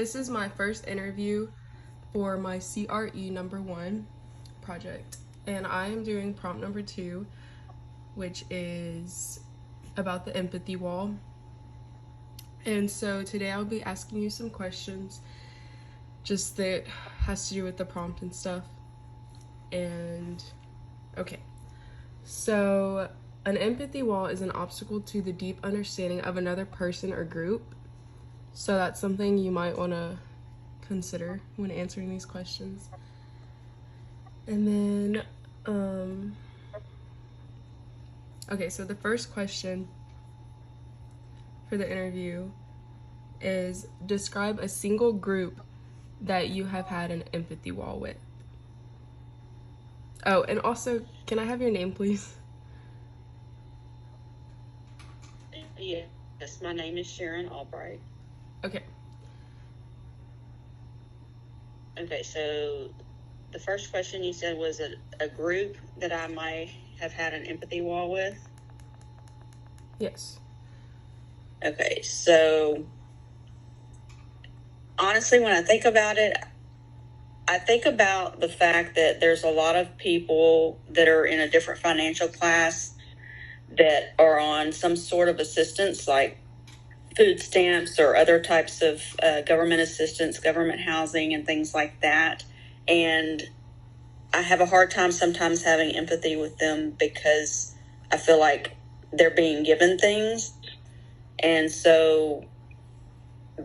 This is my first interview for my CRE number 1 project, and I am doing prompt number 2, which is about the empathy wall. And so today I'll be asking you some questions just that has to do with the prompt and stuff. And okay, so an empathy wall is an obstacle to the deep understanding of another person or group. So that's something you might want to consider when answering these questions. And then, okay, so the first question for the interview is describe a single group that you have had an empathy wall with. Oh, and also, can I have your name, please? Yes, my name is Sharon Albright. Okay. Okay, so the first question you said was a group that I might have had an empathy wall with? Yes. Okay, so honestly, when I think about it, I think about the fact that there's a lot of people that are in a different financial class that are on some sort of assistance, like food stamps or other types of government assistance, government housing, and things like that. And I have a hard time sometimes having empathy with them because I feel like they're being given things. And so,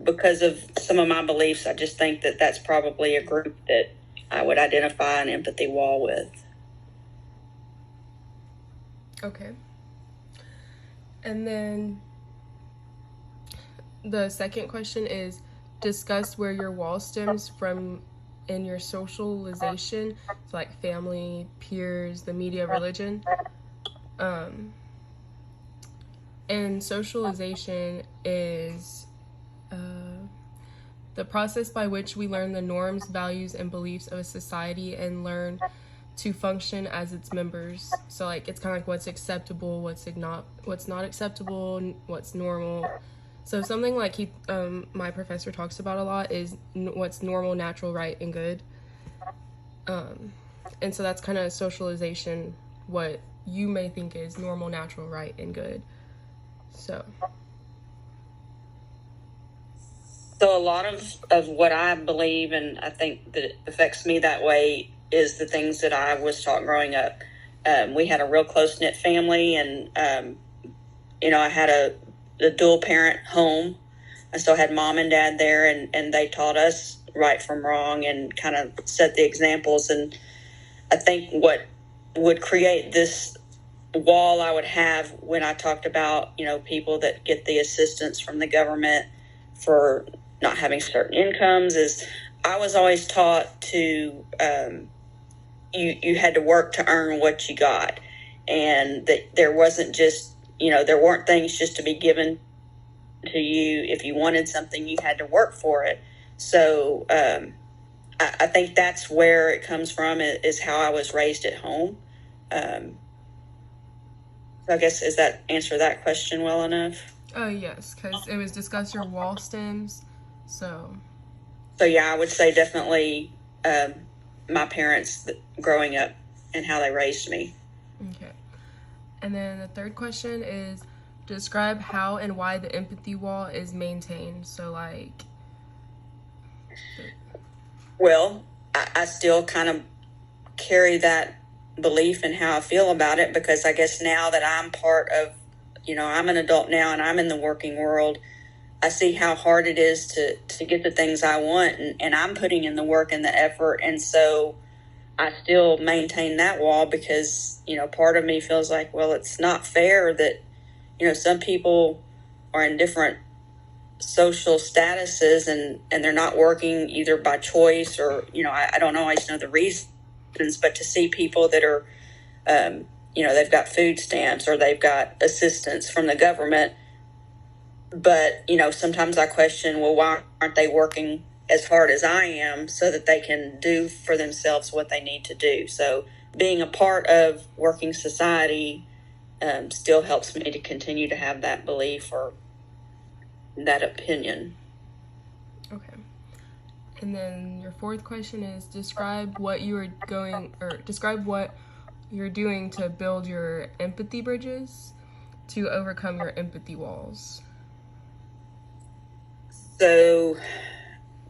because of some of my beliefs, I just think that that's probably a group that I would identify an empathy wall with. Okay. And then the second question is discuss where your wall stems from in your socialization, so like family, peers, the media, religion. And socialization is the process by which we learn the norms, values, and beliefs of a society and learn to function as its members. So like it's kind of like what's acceptable, what's not acceptable, what's normal. So something like my professor talks about a lot is what's normal, natural, right, and good. And so that's kind of what you may think is normal, natural, right, and good. So a lot of what I believe, and I think that it affects me that way, is the things that I was taught growing up. We had a real close-knit family, and I had a dual parent home. I still had mom and dad there, and they taught us right from wrong and kind of set the examples. And I think what would create this wall I would have when I talked about, people that get the assistance from the government for not having certain incomes is I was always taught to, you had to work to earn what you got. And that there wasn't just, there weren't things just to be given to you. If you wanted something, you had to work for it. So I think that's where it comes from, is how I was raised at home. So I guess, does that answer that question well enough? yes, because it was discuss your wall stems. So yeah, I would say definitely my parents growing up and how they raised me. Okay. And then the third question is describe how and why the empathy wall is maintained. So like Well, I still kind of carry that belief in how I feel about it, because I guess now that I'm part of, I'm an adult now and I'm in the working world, I see how hard it is to get the things I want, and I'm putting in the work and the effort. And so I still maintain that wall because, part of me feels like, well, it's not fair that, some people are in different social statuses and they're not working either by choice or, I don't always know the reasons, but to see people that are, they've got food stamps or they've got assistance from the government. But, sometimes I question, well, why aren't they working as hard as I am so that they can do for themselves what they need to do? So being a part of working society still helps me to continue to have that belief or that opinion. okay. And then your fourth question is describe what you're doing to build your empathy bridges to overcome your empathy walls. So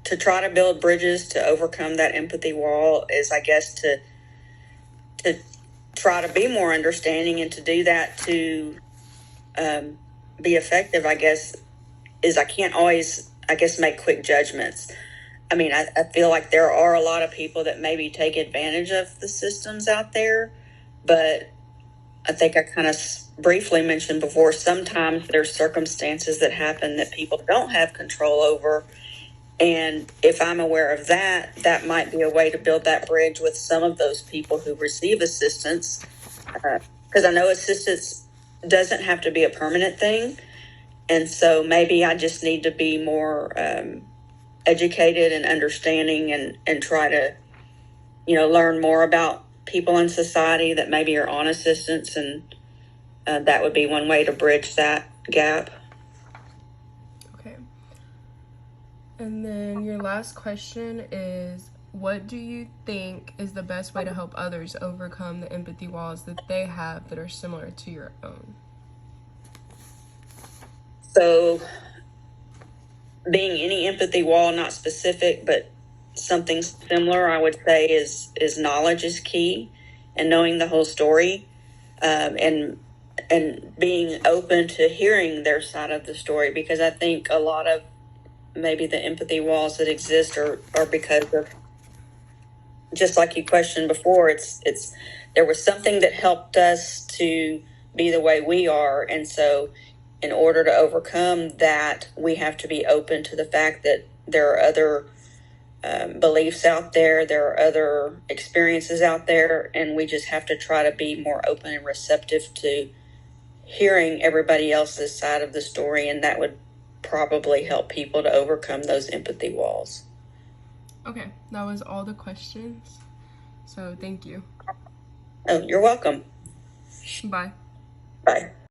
to try to build bridges to overcome that empathy wall is, I guess, to try to be more understanding, and to do that to be effective, I guess, is I can't always, I guess, make quick judgments. I mean, I feel like there are a lot of people that maybe take advantage of the systems out there, but I think I kind of briefly mentioned before, sometimes there's circumstances that happen that people don't have control over. And if I'm aware of that, that might be a way to build that bridge with some of those people who receive assistance. Because I know assistance doesn't have to be a permanent thing. And so maybe I just need to be more educated and understanding, and try to, learn more about people in society that maybe are on assistance. And that would be one way to bridge that gap. Okay. And then your last question is, what do you think is the best way to help others overcome the empathy walls that they have that are similar to your own? So being any empathy wall, not specific, but something similar, I would say is knowledge is key, and knowing the whole story, and being open to hearing their side of the story, because I think a lot of maybe the empathy walls that exist are because of, just like you questioned before, it's there was something that helped us to be the way we are, and so in order to overcome that, we have to be open to the fact that there are other beliefs out there, there are other experiences out there, and we just have to try to be more open and receptive to hearing everybody else's side of the story, and that would probably help people to overcome those empathy walls. Okay, that was all the questions. So thank you. Oh, you're welcome. Bye. Bye.